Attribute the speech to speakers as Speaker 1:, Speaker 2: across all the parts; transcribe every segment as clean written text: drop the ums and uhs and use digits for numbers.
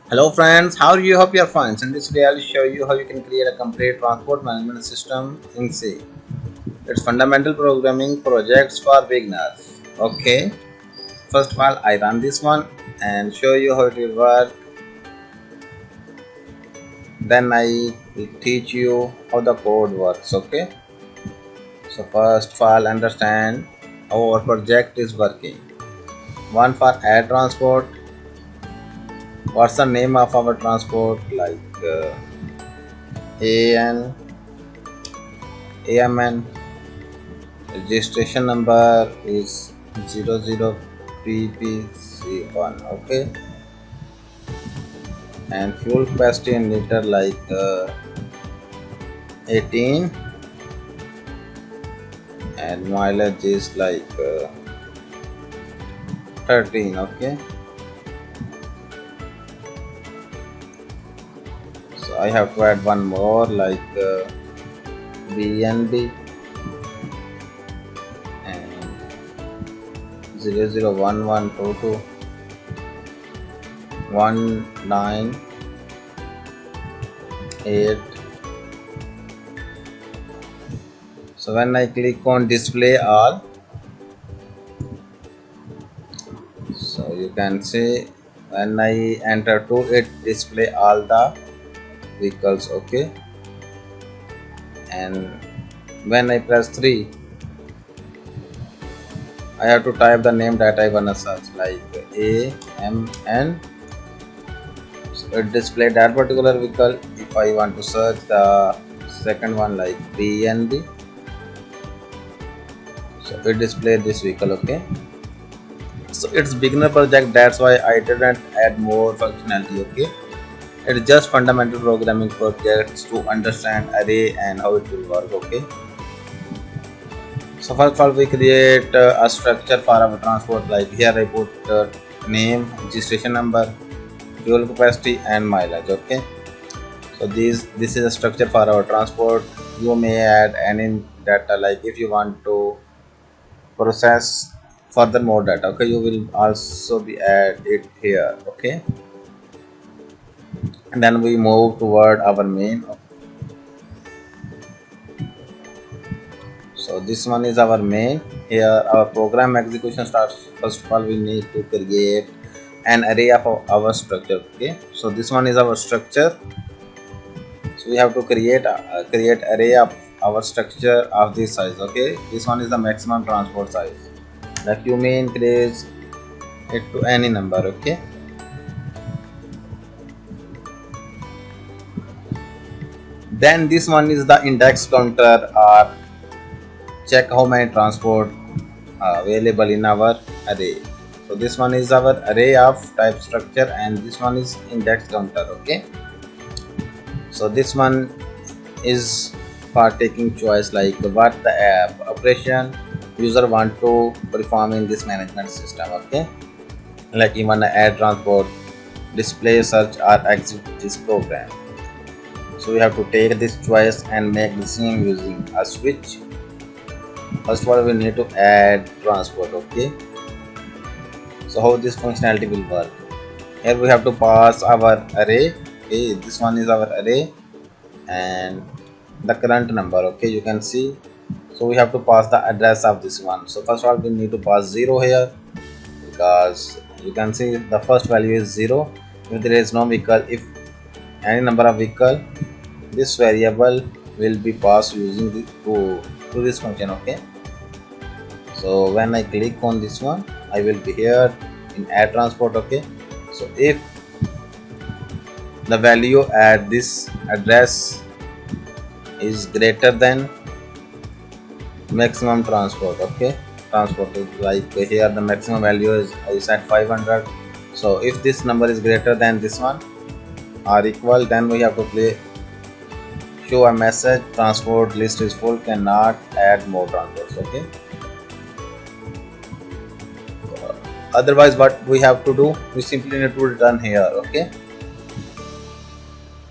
Speaker 1: Hello friends, how are you? Hope you are fine. In this video, I'll show you how you can create a complete transport management system in C. It's fundamental programming projects for beginners. Okay, first of all, I run this one and show you how it will work. Then I will teach you how the code works. Okay, so first of all, understand how our project is working. One for air transport. What's the name of our transport? Like AN, AMN. Registration number is 00PPC1. Okay, and fuel capacity in liter like 18, and mileage is like 13. Okay, so I have to add one more like BNB and 001122 198. So when I click on display all, so you can see when I enter to it display all the vehicles. Okay, and when I press 3, I have to type the name that I wanna search like AMN. So it display that particular vehicle. If I want to search the second one like BNB, so it display this vehicle. Okay, so it's beginner project, that's why I didn't add more functionality. Okay, it's just fundamental programming projects to understand array and how it will work. Okay, so first of all, we create a structure for our transport. Like here I put name, registration number, fuel capacity and mileage. Okay, so this is a structure for our transport. You may add any data, like if you want to process further more data. Okay, you will also be add it here. Okay, and then we move toward our main. So this one is our main. Here our program execution starts. First of all, we need to create an array of our structure. Okay, so this one is our structure. So we have to create array of our structure of this size. Okay, this one is the maximum transport size. Like you may increase it to any number. Okay, then this one is the index counter, or check how many transport available in our array. So this one is our array of type structure, and this one is index counter. Okay, so this one is for taking choice like what the app operation user want to perform in this management system. Okay, like even add transport, display, search or exit this program. So we have to take this choice and make decision using a switch. First of all, we need to add transport. Okay, so how this functionality will work? Here we have to pass our array. Okay, this one is our array and the current number. Okay, you can see. So we have to pass the address of this one. So first of all, we need to pass 0 here, because you can see the first value is 0 if there is no vehicle. If any number of vehicle, this variable will be passed using the to this function. Okay, so when I click on this one, I will be here in add transport. Okay, so if the value at this address is greater than maximum transport. Okay, transport is like here the maximum value is at 500. So if this number is greater than this one or equal, then we have to show a message transport list is full, cannot add more transports. Okay, otherwise what we have to do, we simply need to return here. Okay,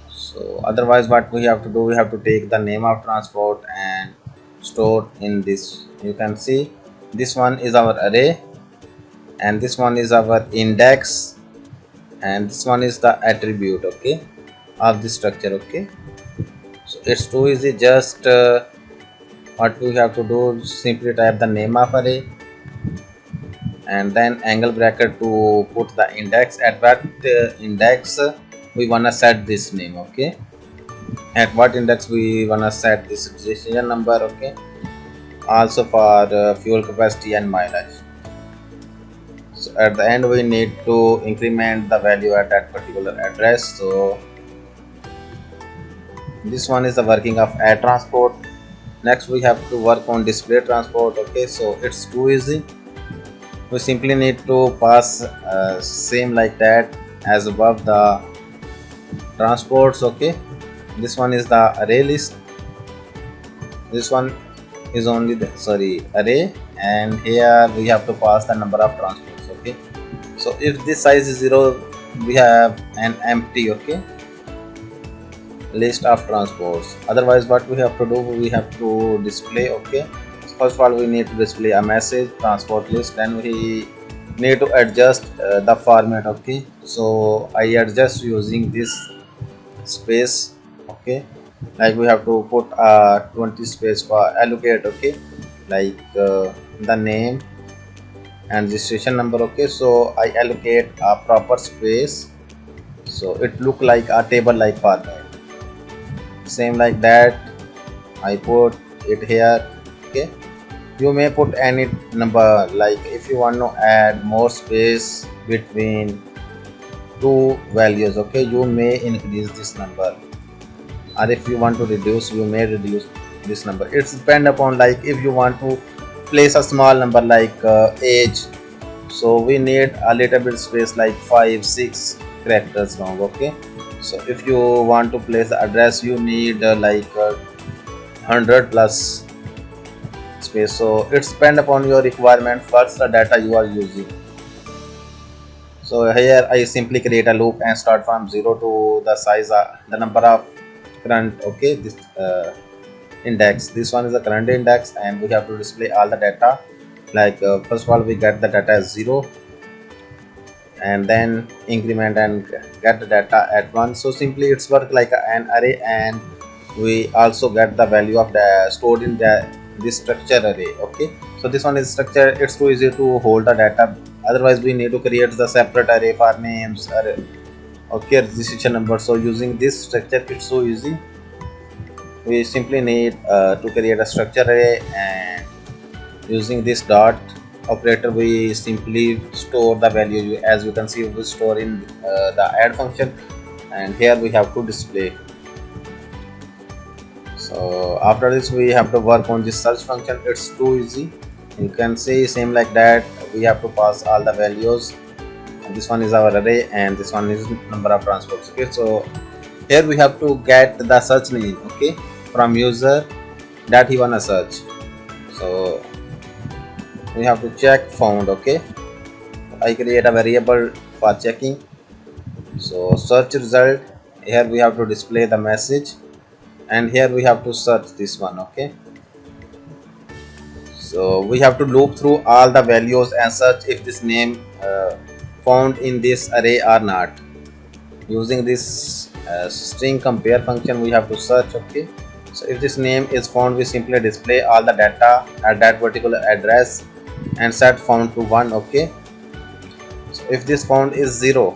Speaker 1: so otherwise what we have to do, we have to take the name of transport and store in this. You can see this one is our array and this one is our index and this one is the attribute, okay, of the structure. Okay, so it's too easy. Just what we have to do, simply type the name of array and then angle bracket to put the index. At what index we wanna set this name, okay, at what index we wanna set this decision number, okay, also for fuel capacity and mileage. So at the end we need to increment the value at that particular address. So this one is the working of air transport. Next we have to work on display transport. Okay, so it's too easy. We simply need to pass same like that as above the transports. Okay, this one is the array list. This one is only the array, and here we have to pass the number of transports. Okay, so if this size is 0, we have an empty, okay, list of transports. Otherwise what we have to do, we have to display. Okay, so first of all we need to display a message transport list, then we need to adjust the format. Okay, so I adjust using this space. Okay, like we have to put 20 space for allocate. Okay, like the name and registration number. Okay, so I allocate a proper space so it look like a table like format. Same like that I put it here. Okay, you may put any number, like if you want to add more space between two values, okay, you may increase this number, or if you want to reduce, you may reduce this number. It's depend upon, like if you want to place a small number like age, so we need a little bit space like 5-6 characters long. Okay, so if you want to place the address, you need 100 plus space. So it's depend upon your requirement, what's the data you are using. So here I simply create a loop and start from 0 to the size the number of current, okay, this index. This one is the current index, and we have to display all the data. Like first of all we get the data as 0, and then increment and get the data at 1. So simply it's work like an array, and we also get the value of the stored in this structure array. Okay, so this one is structure. It's too easy to hold the data, otherwise we need to create the separate array for names array, okay, registration number. So using this structure, it's so easy. We simply need to create a structure array, and using this dot operator we simply store the value. As you can see, we store in the add function, and here we have to display. So after this we have to work on this search function. It's too easy. You can see same like that, we have to pass all the values, and this one is our array, and this one is number of transports. Okay, so here we have to get the search name, okay, from user that he wanna search. So we have to check found. Okay, I create a variable for checking. So search result, here we have to display the message, and here we have to search this one. Okay, so we have to loop through all the values and search if this name found in this array or not. Using this string compare function, we have to search. Okay, so if this name is found, we simply display all the data at that particular address and set found to 1. Okay, so if this found is 0,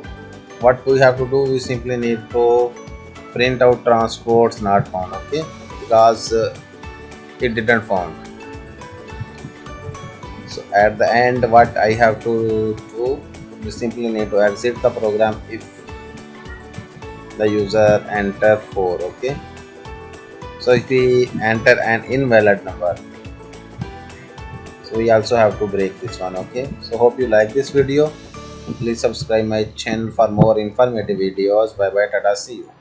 Speaker 1: what we have to do, we simply need to print out transports not found. Okay, because it didn't found. So at the end what I have to do, we simply need to exit the program if the user enter 4. Okay, so if we enter an invalid number, so we also have to break this one. Okay, so hope you like this video. Please subscribe my channel for more informative videos. Bye bye, tata, see you.